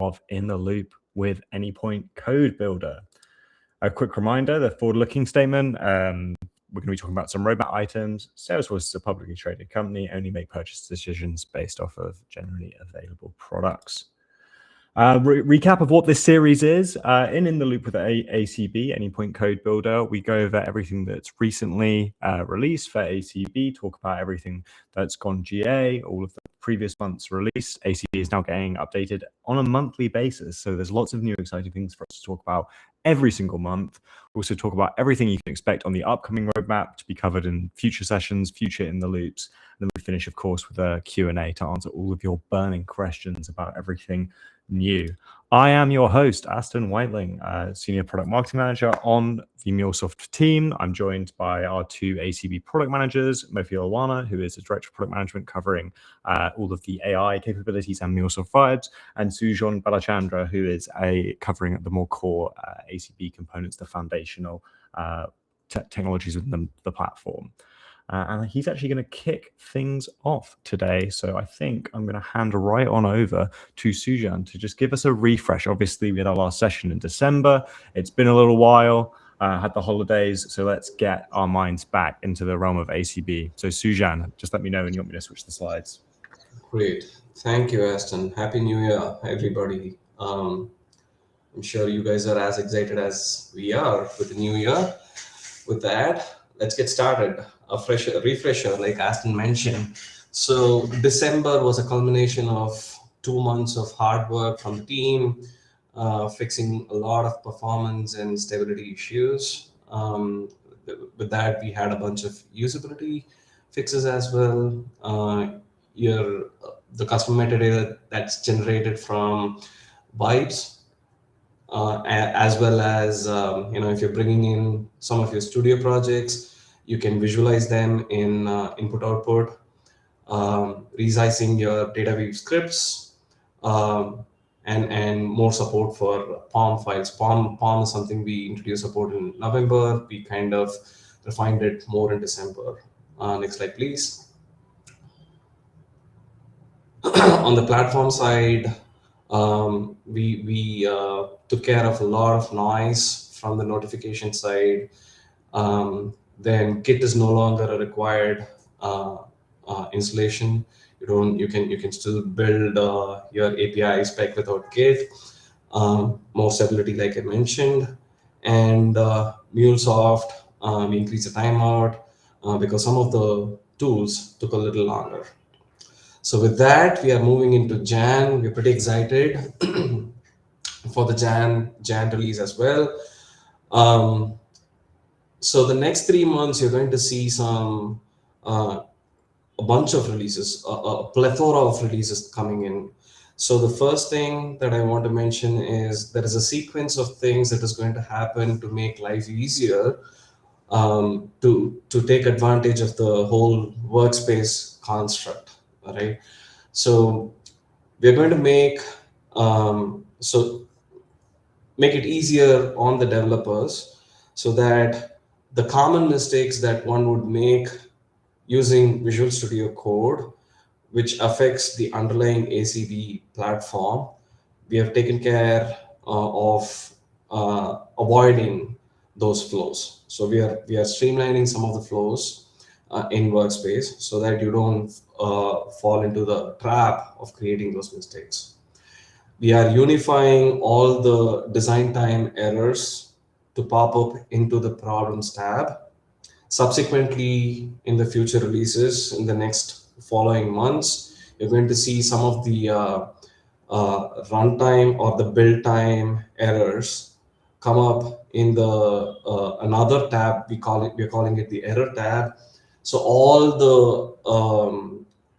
of In the Loop with Anypoint Code Builder. A quick reminder, the forward-looking statement, we're going to be talking about some roadmap items. Salesforce is a publicly traded company, only make purchase decisions based off of generally available products. Recap of what this series is. In the Loop with ACB, Anypoint Code Builder, we go over everything that's recently released for ACB, talk about everything that's gone GA, all of the previous month's release. ACB is now getting updated on a monthly basis, so there's lots of new exciting things for us to talk about every single month. We'll also talk about everything you can expect on the upcoming roadmap to be covered in future sessions, future In the Loops. And then we finish, of course, with a Q&A to answer all of your burning questions about everything new. I am your host, Aston Whiteling, Senior Product Marketing Manager on the MuleSoft team. I'm joined by our two ACB product managers, Mofi Alwana, who is the Director of Product Management covering all of the AI capabilities and MuleSoft Vibes, and Sujan Balachandra, who is covering the more core ACB components, the foundational technologies within the platform. And he's actually going to kick things off today. So I think I'm going to hand right on over to Sujan to just give us a refresh. Obviously, we had our last session in December. It's been a little while, had the holidays. So let's get our minds back into the realm of ACB. So Sujan, just let me know when you want me to switch the slides. Great. Thank you, Aston. Happy New Year, everybody. I'm sure you guys are as excited as we are with the new year. With that, let's get started. A refresher, like Aston mentioned. So December was a culmination of 2 months of hard work from the team, fixing a lot of performance and stability issues. With that, we had a bunch of usability fixes as well. The custom metadata that's generated from Vibes, as well as if you're bringing in some of your studio projects, you can visualize them in input-output, resizing your DataWeave scripts, and more support for POM files. POM is something we introduced support in November. We kind of refined it more in December. Next slide, please. On the platform side, we took care of a lot of noise from the notification side. Then Git is no longer a required installation. You can still build your API spec without Git. More stability, like I mentioned, and MuleSoft. We increased the timeout because some of the tools took a little longer. So with that, we are moving into Jan. We're pretty excited for the Jan release as well. So the next 3 months, you're going to see a bunch of releases, a plethora of releases coming in. So the first thing that I want to mention is there is a sequence of things that is going to happen to make life easier, to take advantage of the whole workspace construct. All right. So we're going to make it easier on the developers so that the common mistakes that one would make using Visual Studio Code, which affects the underlying ACB platform, we have taken care of avoiding those flows. So we are streamlining some of the flows in Workspace so that you don't fall into the trap of creating those mistakes. We are unifying all the design time errors to pop up into the problems tab. Subsequently, in the future releases, in the next following months, you're going to see some of the runtime or the build time errors come up in the another tab. We're calling it the error tab. So all the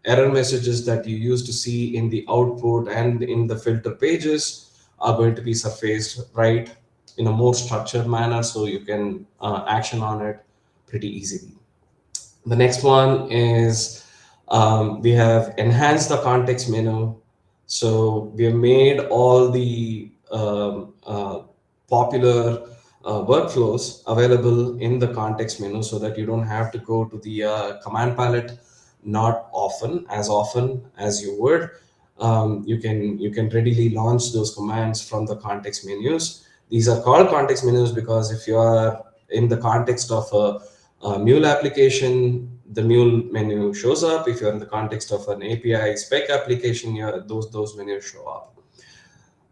error messages that you used to see in the output and in the filter pages are going to be surfaced right in a more structured manner, so you can action on it pretty easily. The next one is we have enhanced the context menu. So we have made all the popular workflows available in the context menu so that you don't have to go to the command palette not as often as you would. you can readily launch those commands from the context menus. These are called context menus because if you are in the context of a Mule application, the Mule menu shows up. If you're in the context of an API spec application, those menus show up.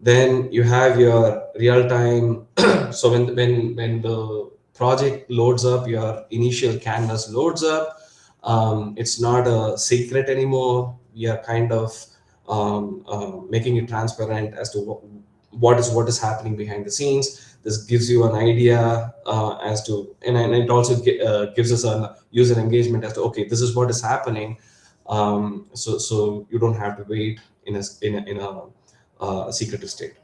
Then you have your real-time. So when the project loads up, your initial canvas loads up. It's not a secret anymore. We are kind of making it transparent as to what is happening behind the scenes. This gives you an idea as to, and it also gives us a user engagement as to, okay, this is what is happening. So you don't have to wait in a secretive state.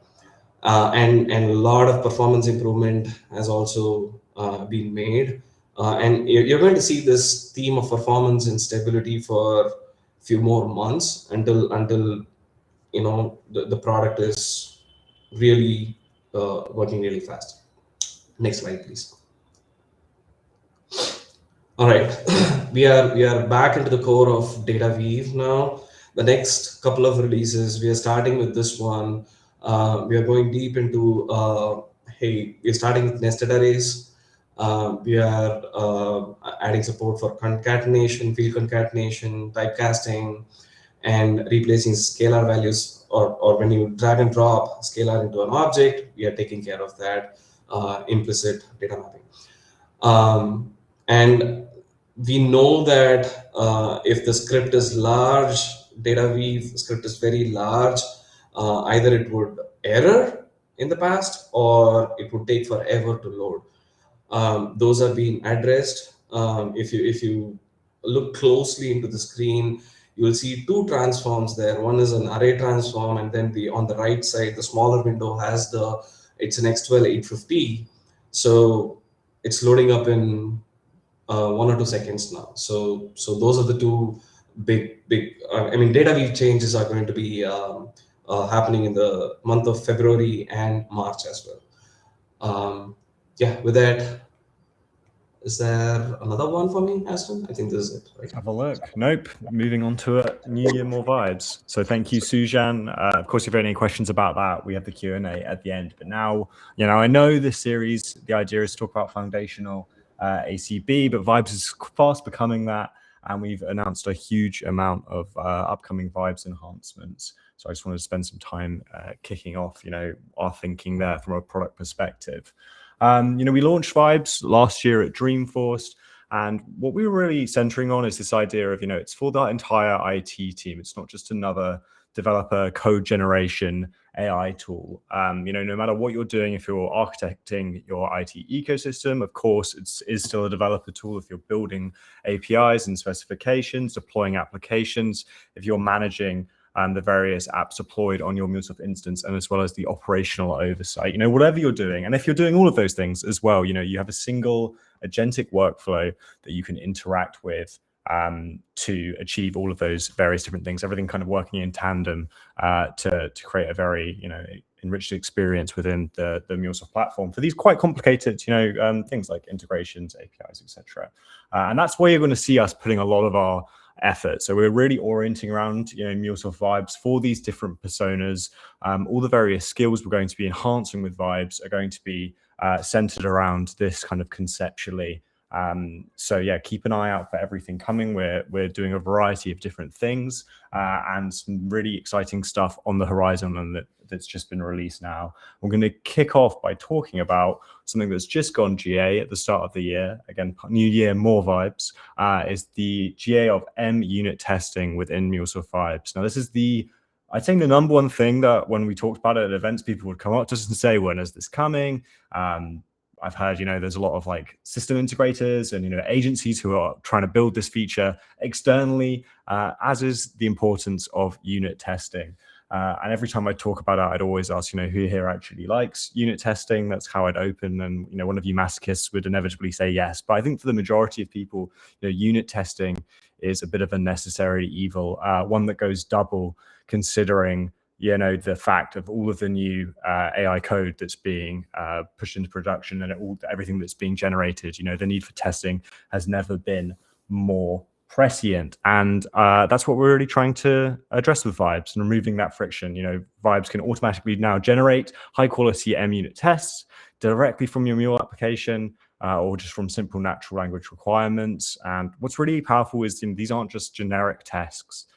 And a lot of performance improvement has also been made. And you're going to see this theme of performance and stability for a few more months until the product is really working really fast. Next slide, please. All right, we are back into the core of DataWeave now. The next couple of releases, we are starting with this one. We are going deep into, we're starting with nested arrays. We are adding support for concatenation, field concatenation, typecasting, and replacing scalar values, or when you drag and drop scalar into an object, we are taking care of that implicit data mapping. And we know that if the script is large, DataWeave script is very large, either it would error in the past or it would take forever to load. Those are being addressed. If you look closely into the screen, you will see two transforms there. One is an array transform, and then on the right side, the smaller window has it's an X12 850. So it's loading up in 1 or 2 seconds now. So those are the two big. DataWeave changes are going to be happening in the month of February and March as well. With that, is there another one for me, Aston? I think this is it, right? Have a look. Nope. Moving on to a New Year, more vibes. So thank you, Sujan. Of course, if you have any questions about that, we have the Q&A at the end. But now, I know this series, the idea is to talk about foundational ACB, but Vibes is fast becoming that. And we've announced a huge amount of upcoming Vibes enhancements. So I just wanted to spend some time kicking off, our thinking there from a product perspective. We launched Vibes last year at Dreamforce. And what we were really centering on is this idea of, it's for the entire IT team. It's not just another developer code generation AI tool. No matter what you're doing, if you're architecting your IT ecosystem, of course, it is still a developer tool. If you're building APIs and specifications, deploying applications, if you're managing the various apps deployed on your MuleSoft instance, and as well as the operational oversight, whatever you're doing. And if you're doing all of those things as well, you have a single agentic workflow that you can interact with to achieve all of those various different things, everything kind of working in tandem to create a very, enriched experience within the MuleSoft platform for these quite complicated, things like integrations, APIs, etc. And that's where you're going to see us putting a lot of our effort. So we're really orienting around, MuleSoft Vibes for these different personas. All the various skills we're going to be enhancing with Vibes are going to be centered around this kind of conceptually. So yeah, keep an eye out for everything coming. We're doing a variety of different things and some really exciting stuff on the horizon, and that's just been released now. We're going to kick off by talking about something that's just gone GA at the start of the year. Again, new year, more vibes, is the GA of MUnit testing within MuleSoft Vibes. Now, this is I think the number one thing that when we talked about it at events, people would come up just and say, when is this coming? I've heard, there's a lot of system integrators and, agencies who are trying to build this feature externally, as is the importance of unit testing. And every time I talk about it, I'd always ask, who here actually likes unit testing? That's how I'd open. And, one of you masochists would inevitably say yes. But I think for the majority of people, unit testing is a bit of a necessary evil, one that goes double considering the fact of all of the new AI code that's being pushed into production and everything that's being generated. The need for testing has never been more prescient, and that's what we're really trying to address with Vibes and removing that friction. Vibes can automatically now generate high quality MUnit tests directly from your Mule application, or just from simple natural language requirements. And what's really powerful is these aren't just generic tests.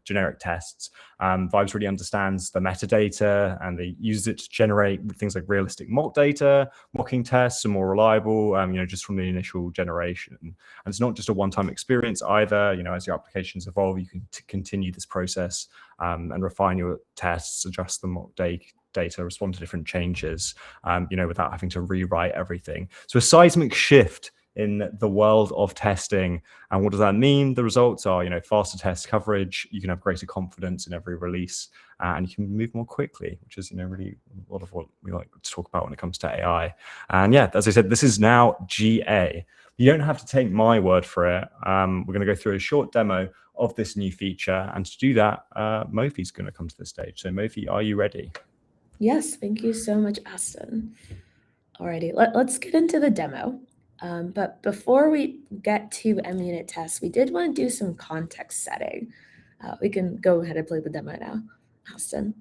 Generic tests. Vibes really understands the metadata, and they use it to generate things like realistic mock data, mocking tests are more reliable, just from the initial generation. And it's not just a one-time experience either. As your applications evolve, you can continue this process and refine your tests, adjust the mock data, respond to different changes, without having to rewrite everything. So a seismic shift in the world of testing. And what does that mean? The results are, faster test coverage. You can have greater confidence in every release, and you can move more quickly, which is, really a lot of what we like to talk about when it comes to AI. And yeah, as I said, this is now GA. You don't have to take my word for it. We're going to go through a short demo of this new feature. And to do that, Mofi's going to come to the stage. So Mofi, are you ready? Yes, thank you so much, Aston. Alrighty, let's get into the demo. But before we get to MUnit tests, we did want to do some context setting. We can go ahead and play the demo now, Aston.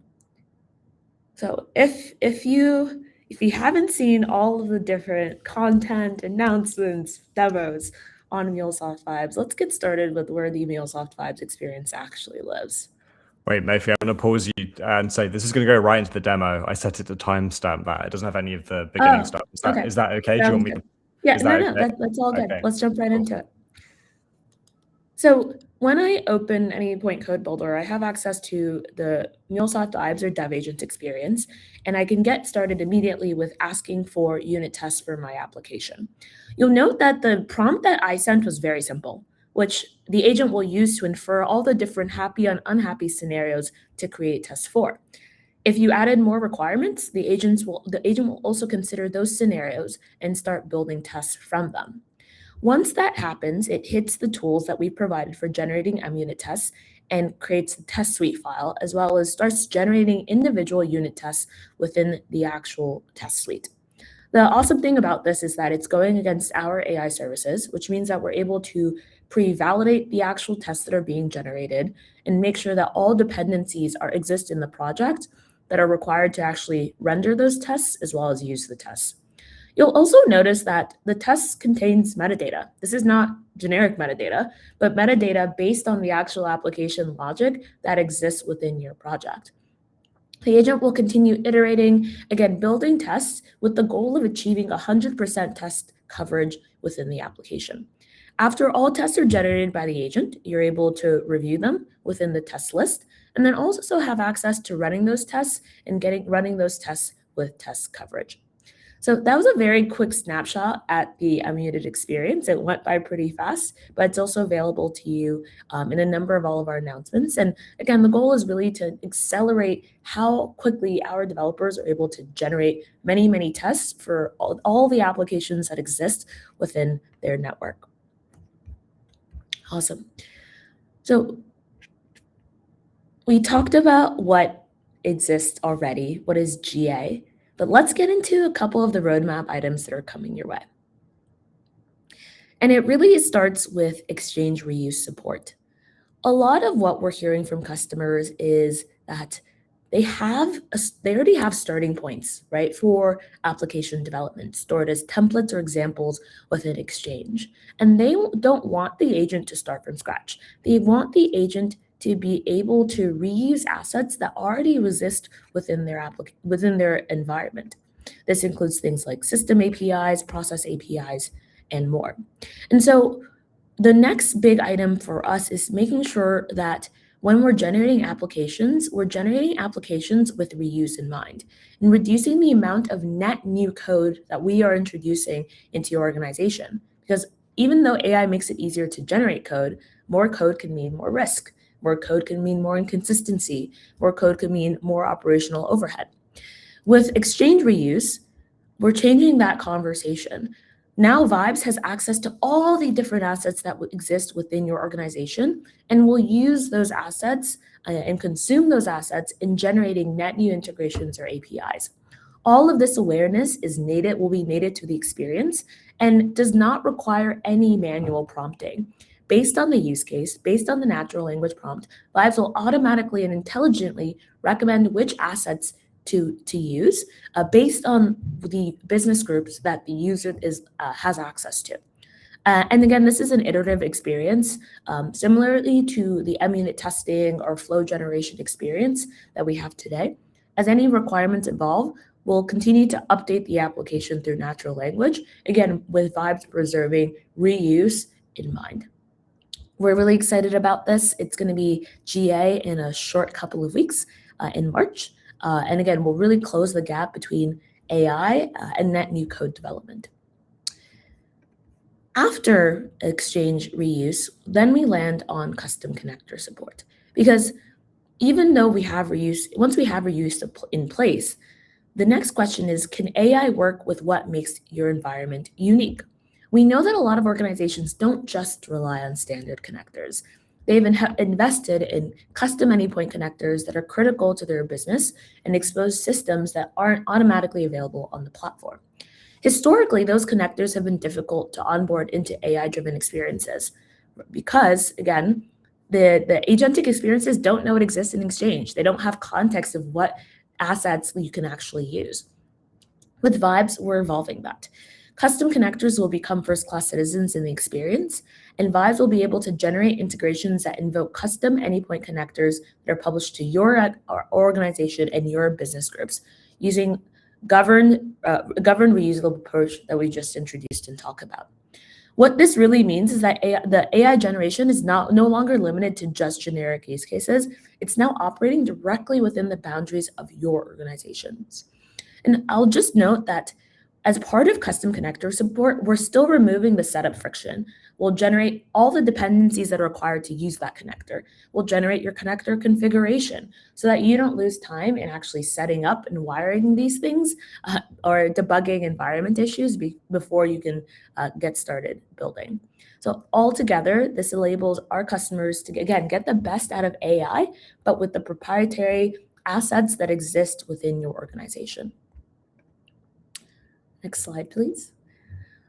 So if you haven't seen all of the different content, announcements, demos on MuleSoft Vibes, let's get started with where the MuleSoft Vibes experience actually lives. Wait, Mofi, I'm going to pause you and say this is going to go right into the demo. I set it to timestamp that. It doesn't have any of the beginning stuff. Is that okay? Do you want me to? Yeah, that's all good. Okay. Let's jump right into it. So when I open Anypoint Code Builder, I have access to the MuleSoft Vibes or Dev Agent experience, and I can get started immediately with asking for unit tests for my application. You'll note that the prompt that I sent was very simple, which the agent will use to infer all the different happy and unhappy scenarios to create tests for. If you added more requirements, the agent will also consider those scenarios and start building tests from them. Once that happens, it hits the tools that we provided for generating MUnit tests and creates the test suite file, as well as starts generating individual unit tests within the actual test suite. The awesome thing about this is that it's going against our AI services, which means that we're able to pre-validate the actual tests that are being generated and make sure that all dependencies exist in the project that are required to actually render those tests as well as use the tests. You'll also notice that the test contains metadata. This is not generic metadata, but metadata based on the actual application logic that exists within your project. The agent will continue iterating, again, building tests with the goal of achieving 100% test coverage within the application. After all tests are generated by the agent, you're able to review them within the test list, and then also have access to running those tests and running those tests with test coverage. So that was a very quick snapshot at the MUnit experience. It went by pretty fast, but it's also available to you in a number of all of our announcements. And again, the goal is really to accelerate how quickly our developers are able to generate many, many tests for all the applications that exist within their network. Awesome. So we talked about what exists already, what is GA, but let's get into a couple of the roadmap items that are coming your way. And it really starts with exchange reuse support. A lot of what we're hearing from customers is that they already have starting points, right, for application development stored as templates or examples within Exchange. And they don't want the agent to start from scratch. They want the agent to be able to reuse assets that already exist within their environment. This includes things like system APIs, process APIs, and more. And so the next big item for us is making sure that when we're generating applications with reuse in mind, and reducing the amount of net new code that we are introducing into your organization. Because even though AI makes it easier to generate code, more code can mean more risk. More code can mean more inconsistency. More code can mean more operational overhead. With Exchange reuse, we're changing that conversation. Now Vibes has access to all the different assets that exist within your organization, and will use those assets and consume those assets in generating net new integrations or APIs. All of this awareness will be native to the experience and does not require any manual prompting. Based on the use case, based on the natural language prompt, Vibes will automatically and intelligently recommend which assets to use based on the business groups that the user has access to. And again, this is an iterative experience, similarly to the MUnit testing or flow generation experience that we have today. As any requirements evolve, we'll continue to update the application through natural language, again, with Vibes preserving reuse in mind. We're really excited about this. It's going to be GA in a short couple of weeks in March. And again, we'll really close the gap between AI and net new code development. After Exchange reuse, then we land on custom connector support. Because even though we have reuse, once we have reuse in place, the next question is, can AI work with what makes your environment unique? We know that a lot of organizations don't just rely on standard connectors. They've invested in custom Anypoint connectors that are critical to their business and expose systems that aren't automatically available on the platform. Historically, those connectors have been difficult to onboard into AI-driven experiences because, again, the agentic experiences don't know it exists in Exchange. They don't have context of what assets you can actually use. With Vibes, we're evolving that. Custom connectors will become first-class citizens in the experience, and Vibes will be able to generate integrations that invoke custom Anypoint connectors that are published to your organization and your business groups using governed reusable approach that we just introduced and talked about. What this really means is that the AI generation is no longer limited to just generic use cases. It's now operating directly within the boundaries of your organizations. And I'll just note that as part of custom connector support, we're still removing the setup friction. We'll generate all the dependencies that are required to use that connector. We'll generate your connector configuration so that you don't lose time in actually setting up and wiring these things or debugging environment issues before you can get started building. So altogether, this enables our customers to, again, get the best out of AI, but with the proprietary assets that exist within your organization. Next slide, please.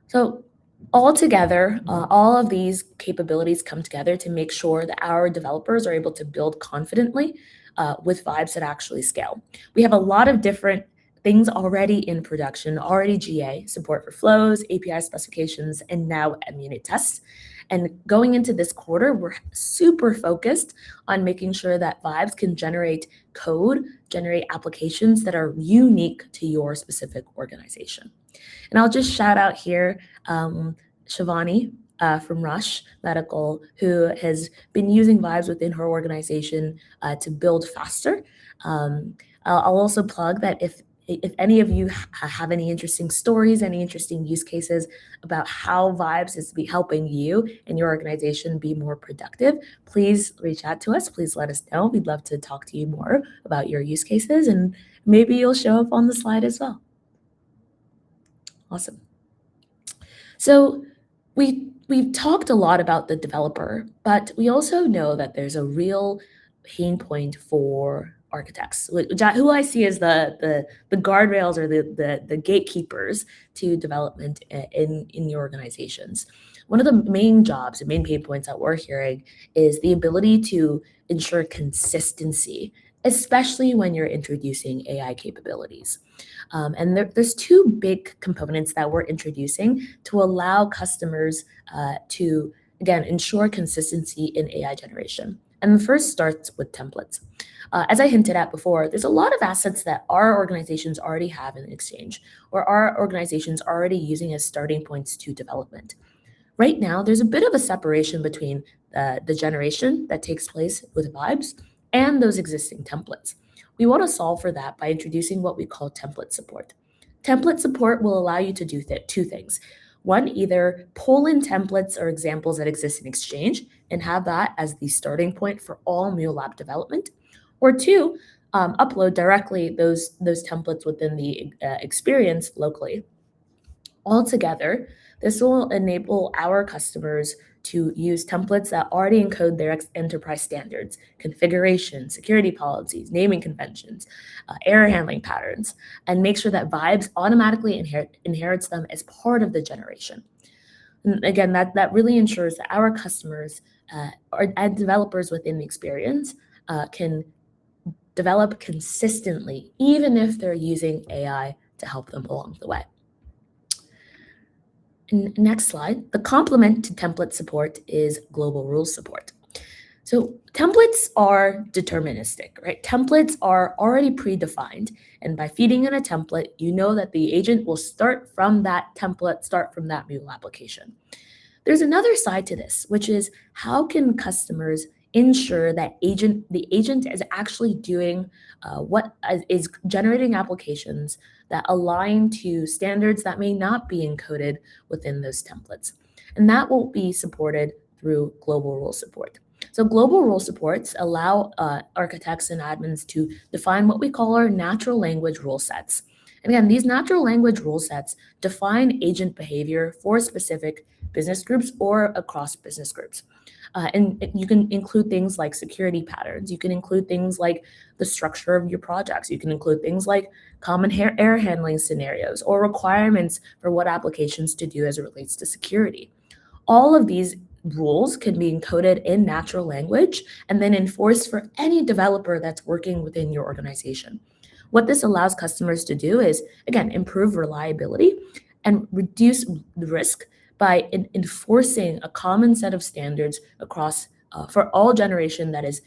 So altogether, all of these capabilities come together to make sure that our developers are able to build confidently with Vibes that actually scale. We have a lot of different things already in production, already GA, support for flows, API specifications, and now MUnit tests. And going into this quarter, we're super focused on making sure that Vibes can generate code, generate applications that are unique to your specific organization. And I'll just shout out here Shivani from Rush Medical, who has been using Vibes within her organization to build faster. I'll also plug that if any of you have any interesting stories, any interesting use cases about how Vibes is helping you and your organization be more productive, please reach out to us. Please let us know. We'd love to talk to you more about your use cases, and maybe you'll show up on the slide as well. Awesome. So we've talked a lot about the developer, but we also know that there's a real pain point for architects, who I see as the guardrails or the gatekeepers to development in your organizations. One of the main jobs and main pain points that we're hearing is the ability to ensure consistency, especially when you're introducing AI capabilities. And there's two big components that we're introducing to allow customers to, again, ensure consistency in AI generation. And the first starts with templates. As I hinted at before, there's a lot of assets that our organizations already have in Exchange, or our organizations already using as starting points to development. Right now, there's a bit of a separation between the generation that takes place with Vibes and those existing templates. We want to solve for that by introducing what we call template support. Template support will allow you to do two things. One, either pull in templates or examples that exist in Exchange and have that as the starting point for all Mule Lab development. Or two, upload directly those templates within the experience locally. Altogether, this will enable our customers to use templates that already encode their enterprise standards, configuration, security policies, naming conventions, error handling patterns, and make sure that Vibes automatically inherits them as part of the generation. And again, that really ensures that our customers and developers within the experience can develop consistently, even if they're using AI to help them along the way. Next slide. The complement to template support is global rules support. So templates are deterministic, right? Templates are already predefined. And by feeding in a template, you know that the agent will start from that template, start from that Mule application. There's another side to this, which is how can customers ensure that the agent is actually doing what is generating applications that align to standards that may not be encoded within those templates. And that will be supported through global rule support. So global rule supports allow architects and admins to define what we call our natural language rule sets. And again, these natural language rule sets define agent behavior for specific business groups or across business groups. And you can include things like security patterns. You can include things like the structure of your projects. You can include things like common error handling scenarios or requirements for what applications to do as it relates to security. All of these rules can be encoded in natural language and then enforced for any developer that's working within your organization. What this allows customers to do is, again, improve reliability and reduce the risk by enforcing a common set of standards across for all generation that is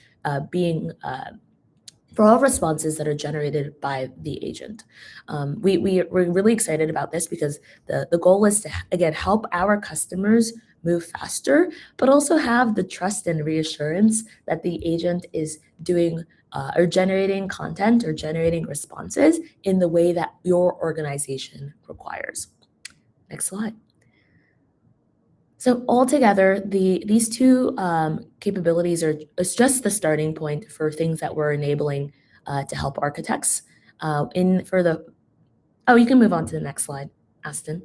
for all responses that are generated by the agent. We're really excited about this because the goal is to, again, help our customers move faster, but also have the trust and reassurance that the agent is doing or generating content or generating responses in the way that your organization requires. Next slide. So altogether, these two capabilities is just the starting point for things that we're enabling to help architects. You can move on to the next slide, Aston.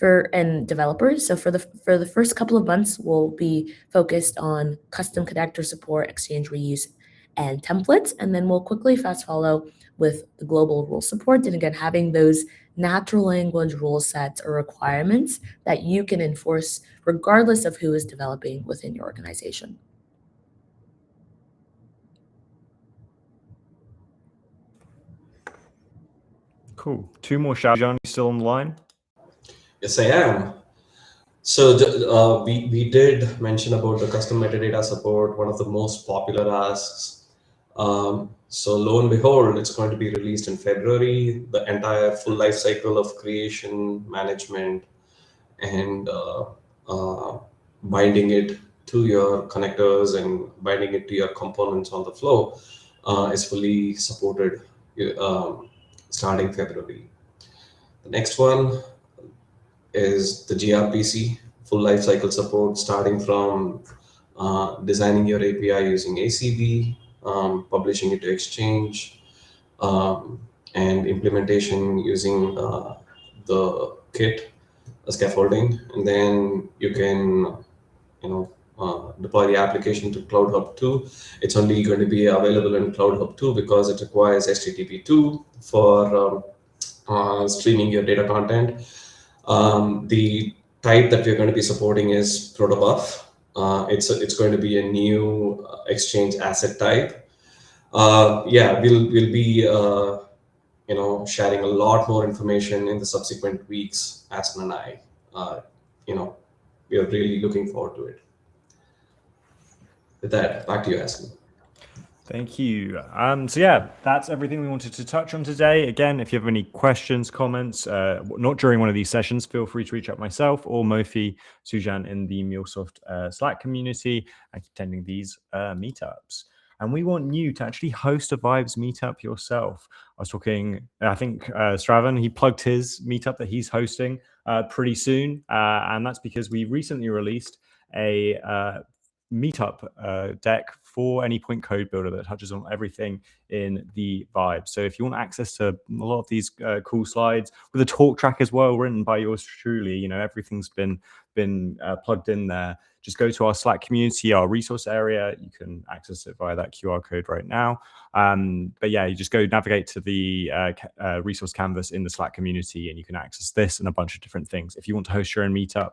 And developers. So for the first couple of months, we'll be focused on custom connector support, exchange reuse, and templates, and then we'll quickly fast follow with the global rule support. And again, having those natural language rule sets or requirements that you can enforce regardless of who is developing within your organization. Cool. Two more shout-outs. John, you still on the line? Yes, I am. So we did mention about the custom metadata support, one of the most popular asks. So lo and behold, it's going to be released in February. The entire full life cycle of creation, management, and binding it to your connectors and binding it to your components on the flow is fully supported starting February. The next one is the gRPC, full lifecycle support, starting from designing your API using ACB, publishing it to Exchange, and implementation using the kit scaffolding. And then you can, deploy the application to Cloud Hub 2. It's only going to be available in Cloud Hub 2 because it requires HTTP 2 for streaming your data content. The type that we're going to be supporting is protobuf. It's going to be a new Exchange asset type. We'll be sharing a lot more information in the subsequent weeks. Aston and I, we are really looking forward to it. With that, back to you, Aston. Thank you. So yeah, that's everything we wanted to touch on today. Again, if you have any questions, comments, not during one of these sessions, feel free to reach out myself or Mofi Sujan in the MuleSoft Slack community and attending these meetups. And we want you to actually host a Vibes meetup yourself. I think Stravan, he plugged his meetup that he's hosting pretty soon. And that's because we recently released a meetup deck for Anypoint Code Builder that touches on everything in the Vibe. So if you want access to a lot of these cool slides with a talk track as well, written by yours truly, everything's been plugged in there. Just go to our Slack community, our resource area. You can access it via that QR code right now. But yeah, you just go navigate to the resource canvas in the Slack community, and you can access this and a bunch of different things. If you want to host your own meetup,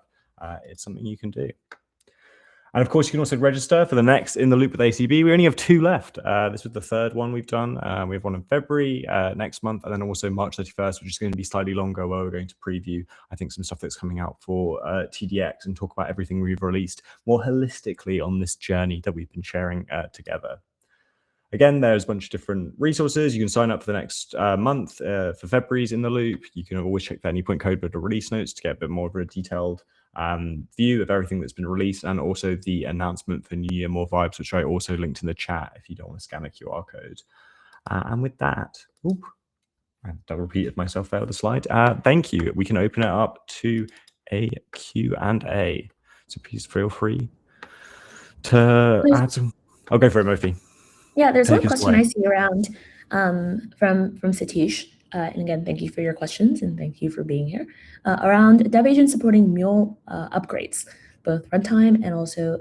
it's something you can do. And of course, you can also register for the next In the Loop with ACB. We only have 2 left. This was the 3rd one we've done. We have one in February next month, and then also March 31st, which is going to be slightly longer, where we're going to preview, I think, some stuff that's coming out for TDX and talk about everything we've released more holistically on this journey that we've been sharing together. Again, there's a bunch of different resources. You can sign up for the next month for February's In the Loop. You can always check the Anypoint Code Builder release notes to get a bit more of a detailed view of everything that's been released, and also the announcement for New Year More Vibes, which I also linked in the chat if you don't want to scan a QR code. And with that, I double repeated myself there with the slide. Thank you. We can open it up to a Q&A. So please feel free to add some. I'll go for it, Mofi. Yeah, there's one question I see around from Satish. And again, thank you for your questions and thank you for being here. Around dev agent supporting Mule upgrades, both runtime and also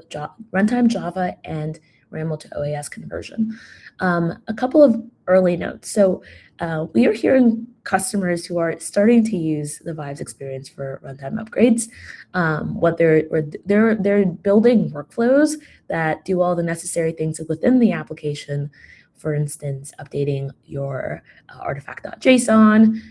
runtime Java and RAML to OAS conversion. A couple of early notes. So we are hearing customers who are starting to use the Vibes experience for runtime upgrades. What they're building workflows that do all the necessary things within the application. For instance, updating your artifact.json,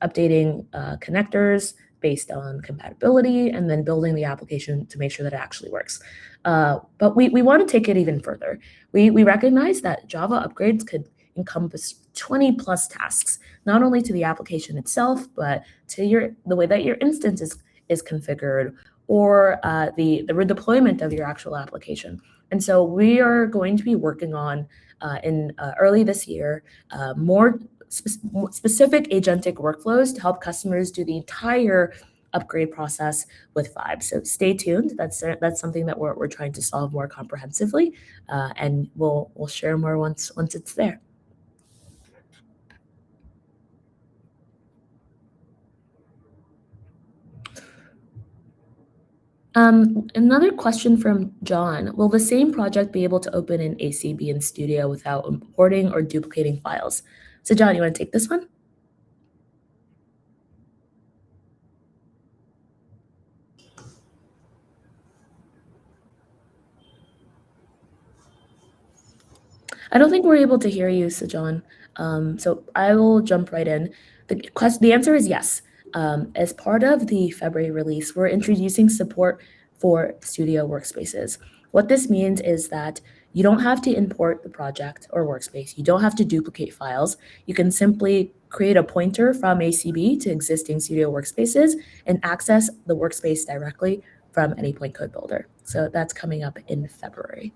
updating connectors based on compatibility, and then building the application to make sure that it actually works. But we want to take it even further. We recognize that Java upgrades could encompass 20 plus tasks, not only to the application itself, but to the way that your instance is configured, or the redeployment of your actual application. And so we are going to be working on in early this year more specific agentic workflows to help customers do the entire upgrade process with Vibes. So stay tuned. That's something that we're trying to solve more comprehensively, and we'll share more once it's there. Another question from John. Will the same project be able to open in ACB and Studio without importing or duplicating files? So John, you want to take this one? I don't think we're able to hear you, Sajan. So I will jump right in. The answer is yes. As part of the February release, we're introducing support for Studio workspaces. What this means is that you don't have to import the project or workspace. You don't have to duplicate files. You can simply create a pointer from ACB to existing Studio workspaces and access the workspace directly from Anypoint Code Builder. So that's coming up in February.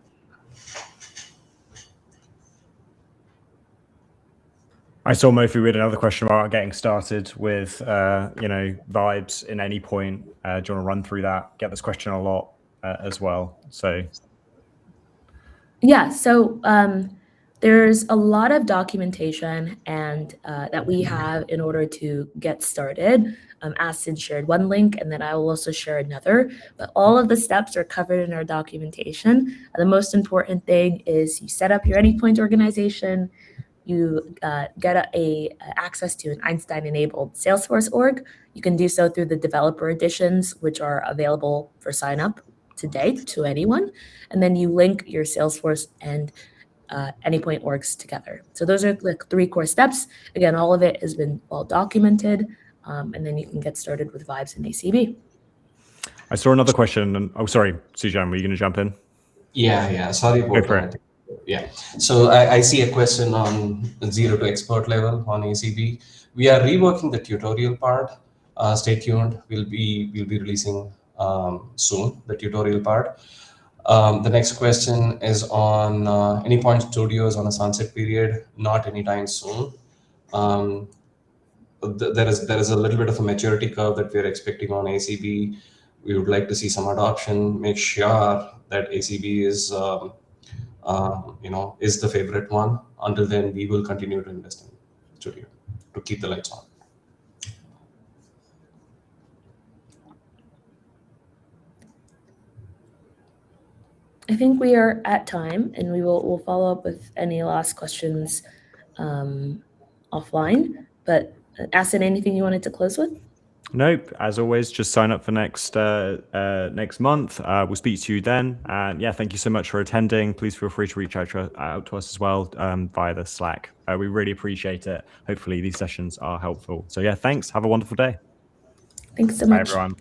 I saw Mofi with another question about getting started with, Vibes in Anypoint. Do you want to run through that? Get this question a lot as well. So, yeah. So there's a lot of documentation and that we have in order to get started. Aston shared one link, and then I will also share another. But all of the steps are covered in our documentation. The most important thing is you set up your Anypoint organization. You get access to an Einstein-enabled Salesforce org. You can do so through the developer editions, which are available for sign up today to anyone. And then you link your Salesforce and Anypoint orgs together. So those are the 3 core steps. Again, all of it has been well documented, and then you can get started with Vibes and ACB. I saw another question. Oh, sorry, Sujan, were you going to jump in? Yeah. Sorry about that. Yeah, so I see a question on 0 to expert level on ACB. We are reworking the tutorial part. Stay tuned. We'll be releasing soon the tutorial part. The next question is on Anypoint Studios on a sunset period. Not anytime soon. There is a little bit of a maturity curve that we're expecting on ACB. We would like to see some adoption. Make sure that ACB is is the favorite one. Until then, we will continue to invest in Studio to keep the lights on. I think we are at time, and we'll follow up with any last questions offline. But Aston, anything you wanted to close with? Nope. As always, just sign up for next month. We'll speak to you then. And yeah, thank you so much for attending. Please feel free to reach out to us as well via the Slack. We really appreciate it. Hopefully these sessions are helpful. So yeah, thanks. Have a wonderful day. Thanks so much. Bye, everyone.